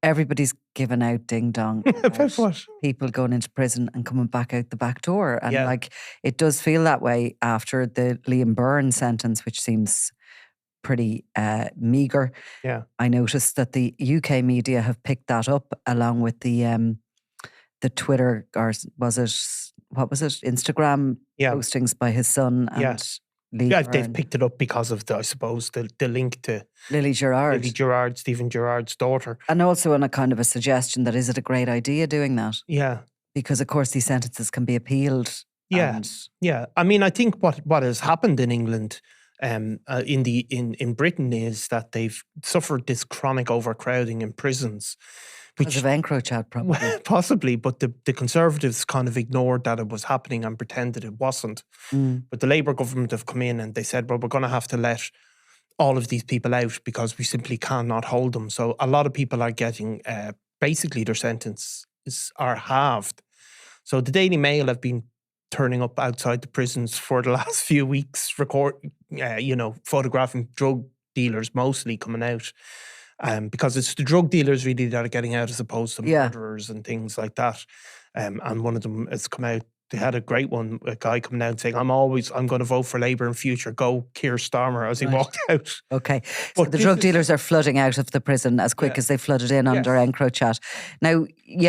Everybody's given out ding dong About what? people going into prison and coming back out the back door. And Yeah. like, it does feel that way after the Liam Byrne sentence, which seems pretty meagre. Yeah. I noticed that the UK media have picked that up along with the Twitter, or what was it, Instagram postings by his son and Lee Yeah, Byrne. they've picked it up because of I suppose the link to Lily Gerard, Stephen Gerrard's daughter. And also on a kind of a suggestion that is it a great idea doing that? Yeah. Because of course these sentences can be appealed. Yeah. Yeah. I mean, I think what has happened in England in Britain is that they've suffered this chronic overcrowding in prisons. Because of EncroChat, probably. Possibly, but the Conservatives kind of ignored that it was happening and pretended it wasn't. But the Labour government have come in and they said, well, we're going to have to let all of these people out because we simply cannot hold them. So a lot of people are getting, basically their sentences are halved. So the Daily Mail have been turning up outside the prisons for the last few weeks, photographing drug dealers mostly coming out. Because it's the drug dealers really that are getting out as opposed to murderers and things like that. And one of them has come out. They had a great one, a guy coming out saying, I'm going to vote for Labour in future. Go Keir Starmer, as he walked out. Okay. So the drug dealers are flooding out of the prison as quick as they flooded in under EncroChat. Now,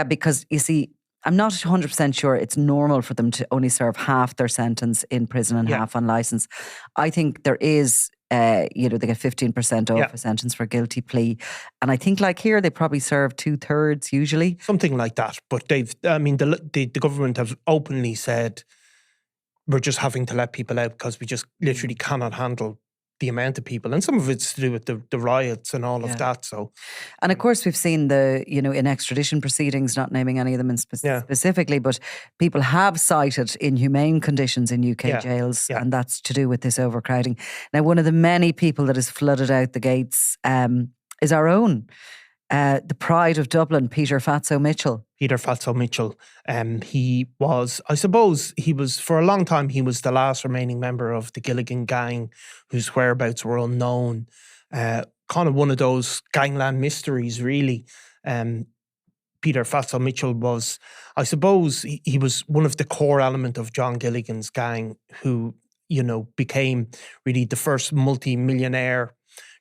because you see, I'm not 100% sure it's normal for them to only serve half their sentence in prison and half on licence. I think there is, they get 15% off a sentence for guilty plea. And I think like here, they probably serve 2/3 usually. Something like that. But the government have openly said, we're just having to let people out because we just literally cannot handle the amount of people, and some of it's to do with the riots and all of that. So, and of course we've seen in extradition proceedings, not naming any of them specifically, but people have cited inhumane conditions in UK jails, and that's to do with this overcrowding. Now, one of the many people that has flooded out the gates is our own, the pride of Dublin, Peter Fatso Mitchell. Peter Fatso Mitchell. He was, for a long time, he was the last remaining member of the Gilligan gang whose whereabouts were unknown. Kind of one of those gangland mysteries, really. Peter Fatso Mitchell was, I suppose, he was one of the core element of John Gilligan's gang who, became really the first multi-millionaire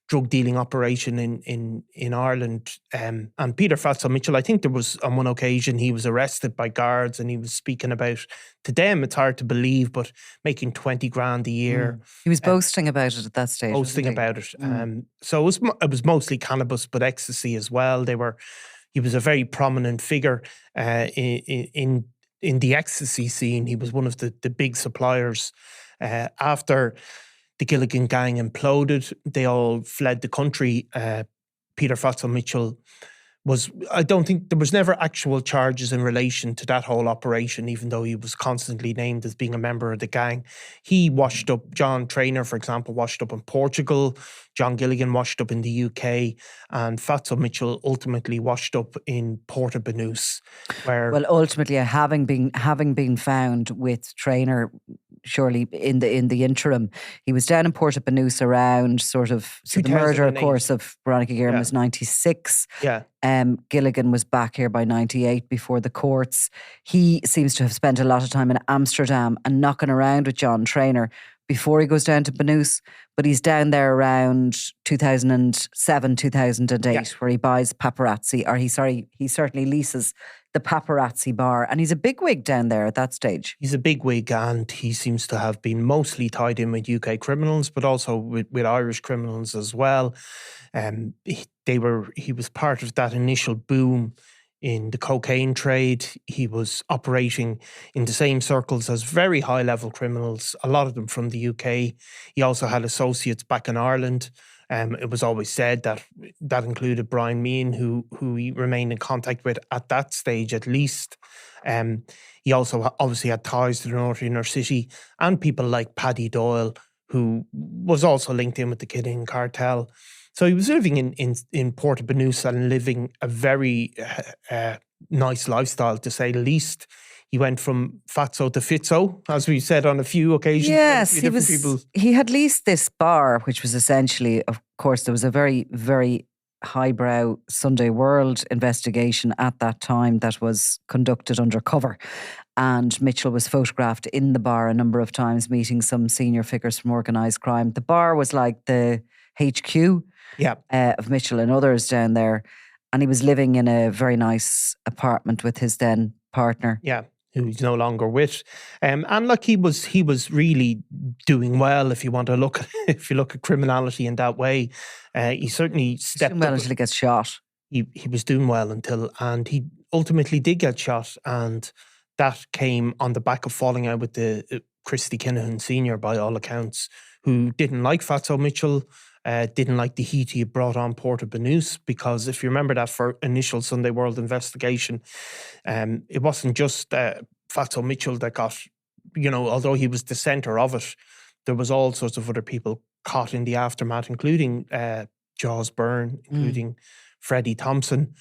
drug dealing operation in Ireland. And Peter Fatso Mitchell, I think there was on one occasion he was arrested by guards and he was speaking about, to them it's hard to believe, but making 20 grand a year. He was boasting about it at that stage. Boasting about it. So it was mostly cannabis, but ecstasy as well. He was a very prominent figure in the ecstasy scene. He was one of the big suppliers. After the Gilligan gang imploded, they all fled the country. Peter Fatso Mitchell I don't think there was never actual charges in relation to that whole operation, even though he was constantly named as being a member of the gang. He washed up, John Traynor, for example, washed up in Portugal. John Gilligan washed up in the UK, and Fatso Mitchell ultimately washed up in Portabanus, where... Well, ultimately, having been found with Traynor, surely in the interim, he was down in Portabanus around so the murder, of course, of Veronica Guerin was 96. Yeah. Gilligan was back here by 98 before the courts. He seems to have spent a lot of time in Amsterdam and knocking around with John Traynor before he goes down to Banus, but he's down there around 2007, 2008, where he buys paparazzi, or he certainly leases the paparazzi bar, and he's a bigwig down there at that stage. He's a bigwig, and he seems to have been mostly tied in with UK criminals, but also with Irish criminals as well. He was part of that initial boom in the cocaine trade. He was operating in the same circles as very high-level criminals, a lot of them from the UK. He also had associates back in Ireland. It was always said that included Brian Meehan, who he remained in contact with at that stage at least. He also obviously had ties to the North Inner City, and people like Paddy Doyle, who was also linked in with the Kidding cartel. So he was living in Portabanus and living a very nice lifestyle, to say the least. He went from Fatso to Fitzo, as we said on a few occasions. Yes, he had leased this bar, which was essentially, of course, there was a very, very highbrow Sunday World investigation at that time that was conducted undercover. And Mitchell was photographed in the bar a number of times, meeting some senior figures from organised crime. The bar was like the HQ of Mitchell and others down there. And he was living in a very nice apartment with his then partner. Yeah, who he's no longer with. And like he was really doing well if you want to look if you look at criminality in that way. He certainly stepped well up until he gets shot. He was doing well and he ultimately did get shot, and that came on the back of falling out with the Christy Kinahan Sr. by all accounts, who didn't like Fatso Mitchell, didn't like the heat he had brought on Port of Banús, because if you remember that for initial Sunday World investigation, it wasn't just Fatso Mitchell that got, although he was the centre of it, there was all sorts of other people caught in the aftermath, including Jaws Byrne, including Freddie Thompson.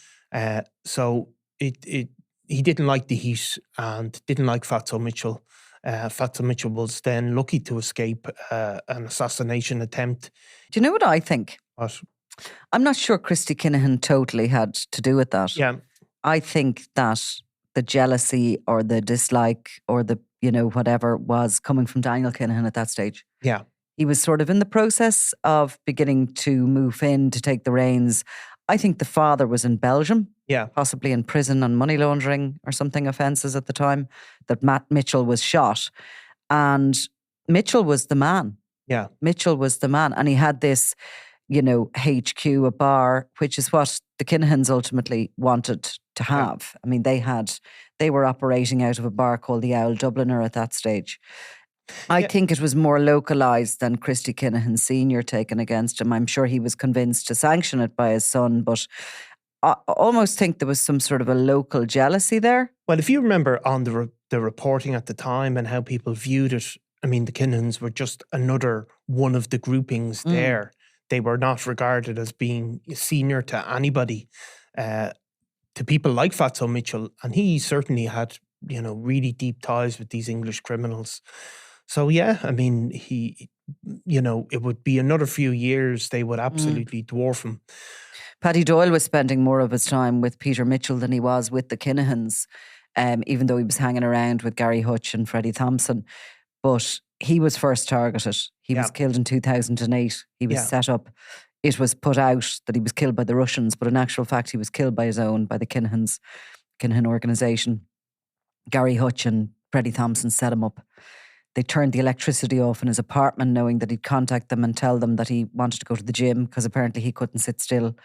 So he didn't like the heat and didn't like Fatso Mitchell. Fatso Mitchell was then lucky to escape an assassination attempt. Do you know what I think? What? I'm not sure Christy Kinahan totally had to do with that. Yeah. I think that the jealousy or the dislike or the, whatever was coming from Daniel Kinahan at that stage. Yeah. He was sort of in the process of beginning to move in to take the reins. I think the father was in Belgium. Yeah. Possibly in prison on money laundering or something offences at the time that Matt Mitchell was shot. And Mitchell was the man. Yeah. Mitchell was the man. And he had this, HQ, a bar, which is what the Kinahans ultimately wanted to have. I mean, they were operating out of a bar called the Owl Dubliner at that stage. I think it was more localised than Christy Kinahan Sr. taken against him. I'm sure he was convinced to sanction it by his son, but I almost think there was some sort of a local jealousy there. Well, if you remember on the reporting at the time and how people viewed it, I mean, the Kinahans were just another one of the groupings there. They were not regarded as being senior to anybody, to people like Fatso Mitchell. And he certainly had, really deep ties with these English criminals. So, yeah, I mean, it would be another few years, they would absolutely dwarf him. Paddy Doyle was spending more of his time with Peter Mitchell than he was with the Kinahans, even though he was hanging around with Gary Hutch and Freddie Thompson. But he was first targeted. He was killed in 2008. He was set up. It was put out that he was killed by the Russians, but in actual fact, he was killed by the Kinahan organisation. Gary Hutch and Freddie Thompson set him up. They turned the electricity off in his apartment, knowing that he'd contact them and tell them that he wanted to go to the gym because apparently he couldn't sit still,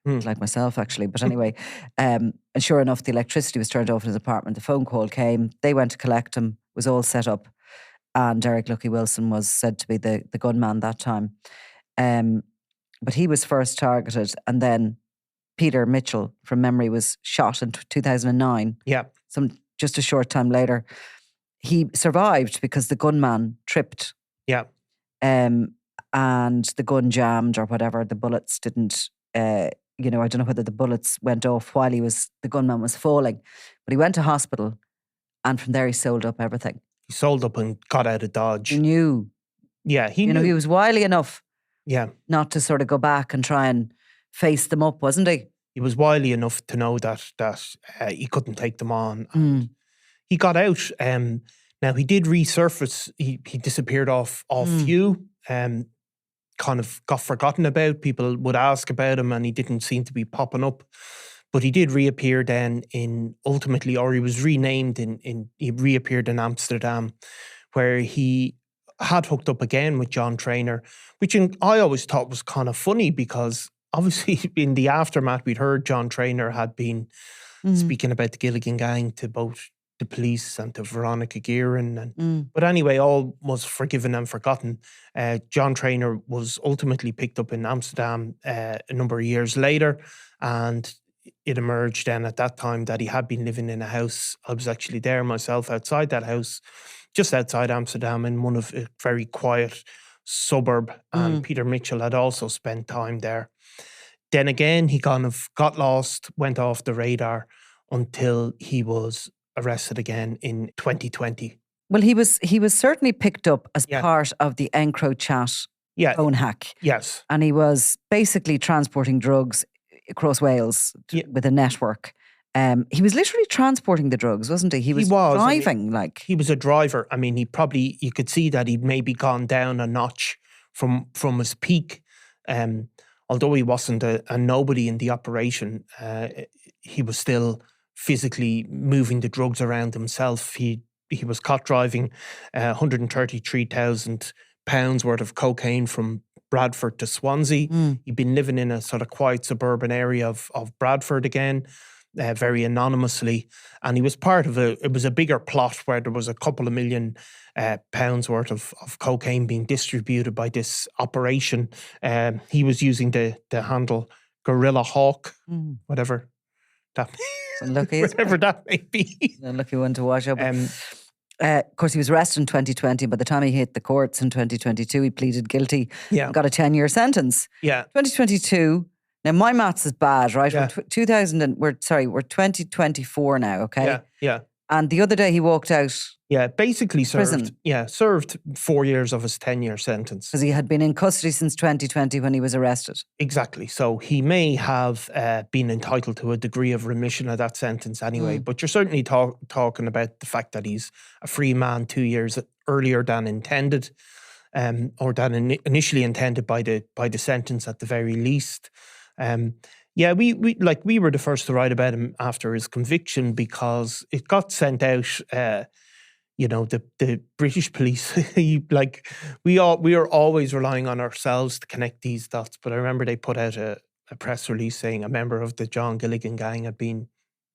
like myself actually. But anyway, and sure enough, the electricity was turned off in his apartment. The phone call came. They went to collect him. It was all set up. And Derek Lucky Wilson was said to be the gunman that time. But he was first targeted. And then Peter Mitchell, from memory, was shot in 2009. Yeah. Just a short time later. He survived because the gunman tripped. Yeah. And the gun jammed or whatever. The bullets didn't, I don't know whether the bullets went off while the gunman was falling. But he went to hospital and from there he sold up everything. He sold up and got out of Dodge. He knew. Yeah, he knew. He was wily enough. Yeah. Not to sort of go back and try and face them up, wasn't he? He was wily enough to know that he couldn't take them on. And he got out. Now, he did resurface. He disappeared off view. Kind of got forgotten about. People would ask about him and he didn't seem to be popping up. But he did reappear then he was renamed he reappeared in Amsterdam, where he had hooked up again with John Traynor, which I always thought was kind of funny because obviously in the aftermath we'd heard John Traynor had been speaking about the Gilligan gang to both the police and to Veronica Guerin. But anyway, all was forgiven and forgotten. John Traynor was ultimately picked up in Amsterdam a number of years later, and it emerged then at that time that he had been living in a house. I was actually there myself outside that house, just outside Amsterdam in one of a very quiet suburb. And Peter Mitchell had also spent time there. Then again, he kind of got lost, went off the radar until he was arrested again in 2020. Well, he was certainly picked up as part of the EncroChat phone hack. Yes. And he was basically transporting drugs across Wales Yeah. with a network. He was literally transporting the drugs, wasn't he? He was driving. He was a driver. I mean, you could see that he'd maybe gone down a notch from his peak. Although he wasn't a nobody in the operation, he was still physically moving the drugs around himself. He was caught driving 133,000 pounds worth of cocaine from Bradford to Swansea. He'd been living in a sort of quiet suburban area of Bradford again, very anonymously. And he was part of it was a bigger plot where there was a couple of million pounds worth of cocaine being distributed by this operation. He was using the handle Gorilla Hawk, whatever that whatever that may be. A lucky one to wash up. Of course, he was arrested in 2020. By the time he hit the courts in 2022, he pleaded guilty and got a 10-year sentence. Yeah. 2022. Now, my maths is bad, right? Yeah. We're 2024 now, okay? Yeah, yeah. And the other day he walked out. Yeah, basically served. Prison. Yeah, served 4 years of his 10-year sentence. Because he had been in custody since 2020 when he was arrested. Exactly. So he may have been entitled to a degree of remission of that sentence anyway. But you're certainly talking about the fact that he's a free man 2 years earlier than intended, or than initially intended by the sentence at the very least. Yeah, we were the first to write about him after his conviction because it got sent out. The British police, we are always relying on ourselves to connect these dots. But I remember they put out a press release saying a member of the John Gilligan gang had been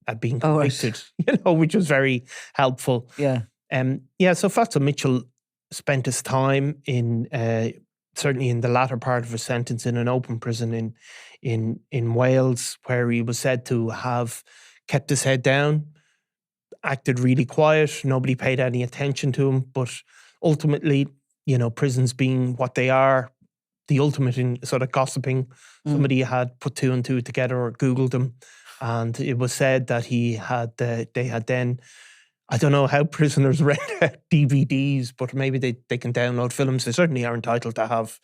convicted, which was very helpful. Yeah. So Fatso Mitchell spent his time in certainly in the latter part of his sentence in an open prison in Wales, where he was said to have kept his head down, acted really quiet. Nobody paid any attention to him. But ultimately, prisons being what they are, the ultimate in sort of gossiping, somebody had put two and two together or Googled him. And it was said that they had then, I don't know how prisoners rent DVDs, but maybe they can download films. They certainly are entitled to have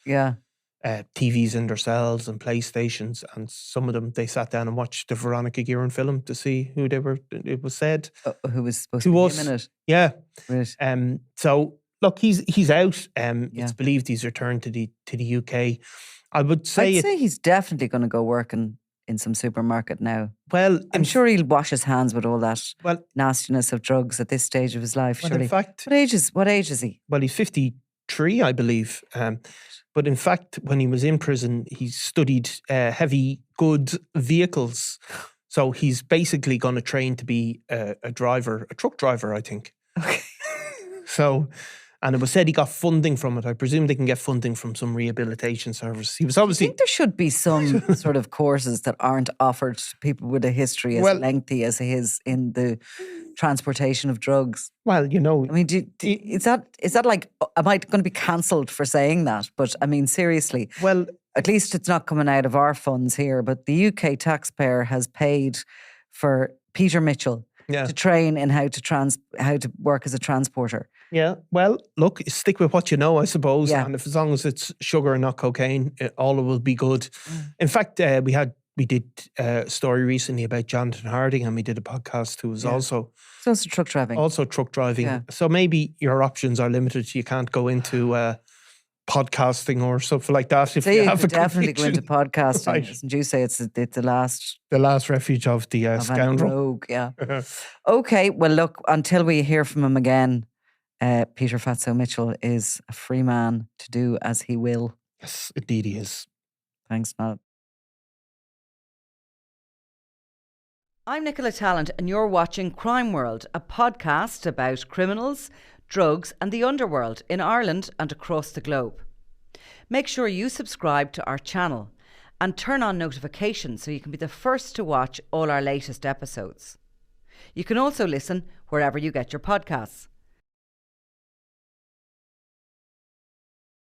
TVs in their cells and PlayStations, and some of them they sat down and watched the Veronica Guerin film to see who they were. It was said who was supposed to be him in it. Yeah. Right. So look, he's out. It's believed he's returned to the UK. I'd say he's definitely going to go working in some supermarket now. Well, I'm sure he'll wash his hands with all that nastiness of drugs at this stage of his life. Surely. In fact, what age is he? Well, he's 53, I believe. But in fact, when he was in prison, he studied heavy goods vehicles. So he's basically going to train to be a truck driver, I think. Okay. And it was said he got funding from it. I presume they can get funding from some rehabilitation service. He was obviously... I think there should be some sort of courses that aren't offered to people with a history as lengthy as his in the transportation of drugs. Well, I mean, is that like, am I going to be cancelled for saying that? But I mean, seriously. Well, at least it's not coming out of our funds here, but the UK taxpayer has paid for Peter Mitchell to train in how to work as a transporter. Yeah, well, look, stick with what you know, I suppose. Yeah. And as long as it's sugar and not cocaine, all will be good. In fact, we did a story recently about Jonathan Harding, and we did a podcast who was also truck driving. Yeah. So maybe your options are limited. You can't go into podcasting or something like that. If you have definitely go into podcasting. Right. As you say, it's the last refuge of the scoundrel. Rogue, yeah. Okay, well, look, until we hear from him again, Peter Fatso Mitchell is a free man to do as he will. Yes, indeed he is. Thanks, Matt. I'm Nicola Tallant, and you're watching Crime World, a podcast about criminals, drugs and the underworld in Ireland and across the globe. Make sure you subscribe to our channel and turn on notifications so you can be the first to watch all our latest episodes. You can also listen wherever you get your podcasts.